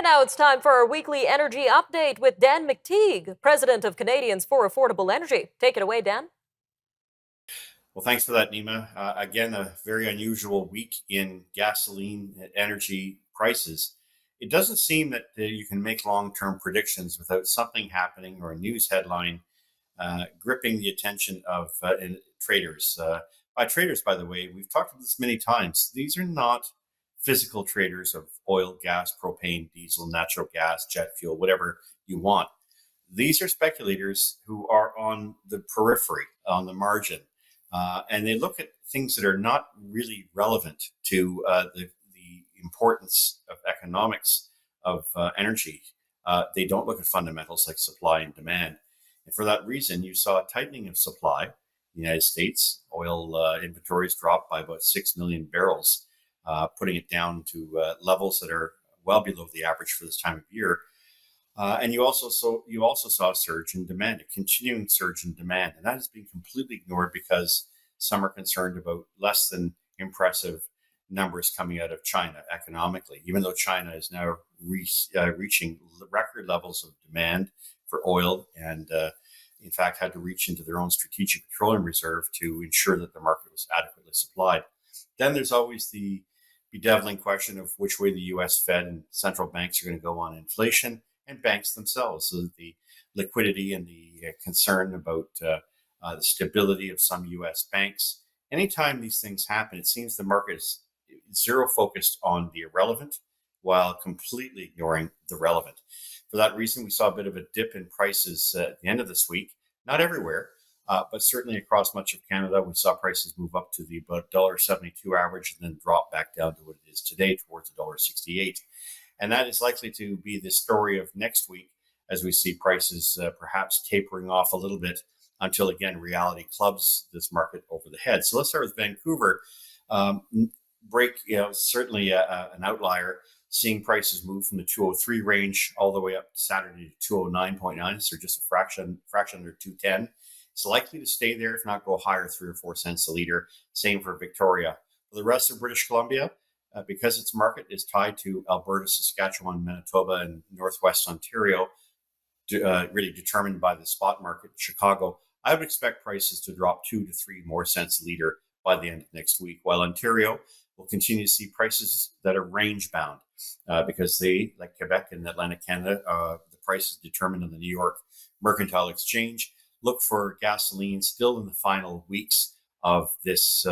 And now it's time for our weekly energy update with Dan McTeague, president of Canadians for Affordable Energy. Take it away, Dan. Well, thanks for that, Nima. Again, a very unusual week in gasoline and energy prices. It doesn't seem that you can make long term predictions without something happening or a news headline gripping the attention of traders. By traders, by the way, we've talked about this many times. These are not physical traders of oil, gas, propane, diesel, natural gas, jet fuel, whatever you want. These are speculators who are on the periphery, on the margin, and they look at things that are not really relevant to the importance of economics of energy. They don't look at fundamentals like supply and demand. And for that reason, you saw a tightening of supply in the United States. Oil inventories dropped by about 6 million barrels, putting it down to levels that are well below the average for this time of year. And you also saw a surge in demand, a continuing surge in demand, and that has been completely ignored because some are concerned about less than impressive numbers coming out of China economically. Even though China is now reaching record levels of demand for oil, and in fact had to reach into their own strategic petroleum reserve to ensure that the market was adequately supplied. Then there's always the bedeviling question of which way the U.S. Fed and central banks are going to go on inflation, and banks themselves. So the liquidity and the concern about the stability of some U.S. banks. Anytime these things happen, it seems the market is zero focused on the irrelevant while completely ignoring the relevant. For that reason, we saw a bit of a dip in prices at the end of this week. Not everywhere, but certainly across much of Canada, we saw prices move up to the about $1.72 average and then drop back down to what it is today towards $1.68. And that is likely to be the story of next week as we see prices perhaps tapering off a little bit until, again, reality clubs this market over the head. So let's start with Vancouver. Certainly an outlier, seeing prices move from the 203 range all the way up Saturday to 209.9, so just a fraction under 210. It's likely to stay there, if not go higher, 3 or 4 cents a liter. Same for Victoria. For the rest of British Columbia, because its market is tied to Alberta, Saskatchewan, Manitoba, and Northwest Ontario, really determined by the spot market in Chicago, I would expect prices to drop 2 to 3 more cents a liter by the end of next week, while Ontario will continue to see prices that are range bound because they, like Quebec and Atlantic Canada, the price is determined on the New York Mercantile Exchange. Look for gasoline still in the final weeks of this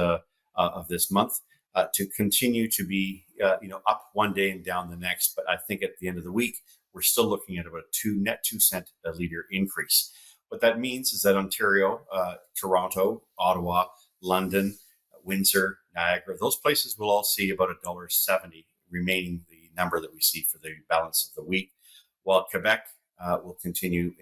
month to continue to be up one day and down the next. But I think at the end of the week, we're still looking at about a net 2 cent a liter increase. What that means is that Ontario, Toronto, Ottawa, London, Windsor, Niagara, those places will all see about $1.70 remaining the number that we see for the balance of the week, while Quebec will continue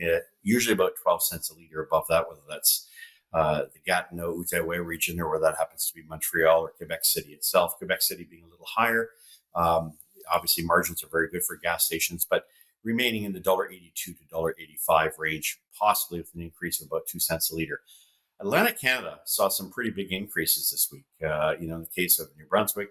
usually about 12 cents a liter above that, whether that's the Gatineau, Outaouais region, or whether that happens to be Montreal or Quebec City itself. Quebec City being a little higher. Obviously, margins are very good for gas stations, but remaining in the $1.82 to $1.85 range, possibly with an increase of about 2 cents a liter. Atlantic Canada saw some pretty big increases this week. In the case of New Brunswick,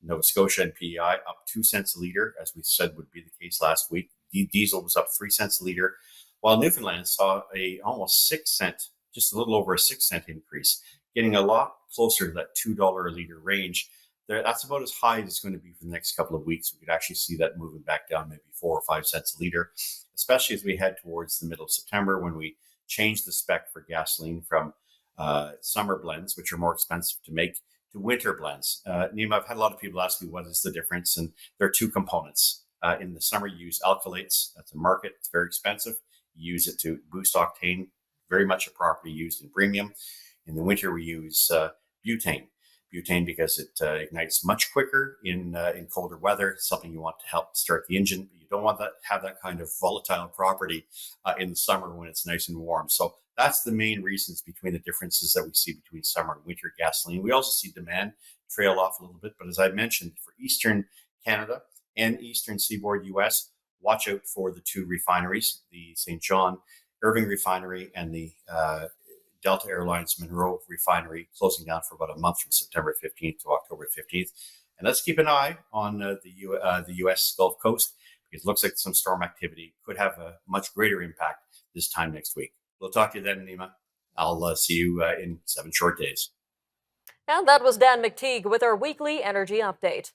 Nova Scotia, and PEI, up 2 cents a liter, as we said would be the case last week. Diesel was up 3 cents a liter, while Newfoundland saw a almost 6 cent, just a little over a 6 cent increase, getting a lot closer to that $2 a liter range. That's about as high as it's going to be for the next couple of weeks. We could actually see that moving back down maybe 4 or 5 cents a liter, especially as we head towards the middle of September when we change the spec for gasoline from summer blends, which are more expensive to make, to winter blends. Nima, I've had a lot of people ask me what is the difference, and there are two components. In the summer, you use alkylates. That's a market. It's very expensive. You use it to boost octane, very much a property used in premium. In the winter, we use butane. Butane because it ignites much quicker in colder weather. It's something you want to help start the engine, but you don't want that have that kind of volatile property in the summer when it's nice and warm. So that's the main reasons between the differences that we see between summer and winter gasoline. We also see demand trail off a little bit, but as I mentioned, for Eastern Canada and Eastern Seaboard U.S., watch out for the two refineries, the St. John Irving refinery and the Delta Airlines Monroe refinery, closing down for about a month from September 15th to October 15th. And let's keep an eye on the U.S. Gulf Coast, because it looks like some storm activity could have a much greater impact this time next week. We'll talk to you then, Nima. I'll see you in 7 short days. And that was Dan McTeague with our weekly energy update.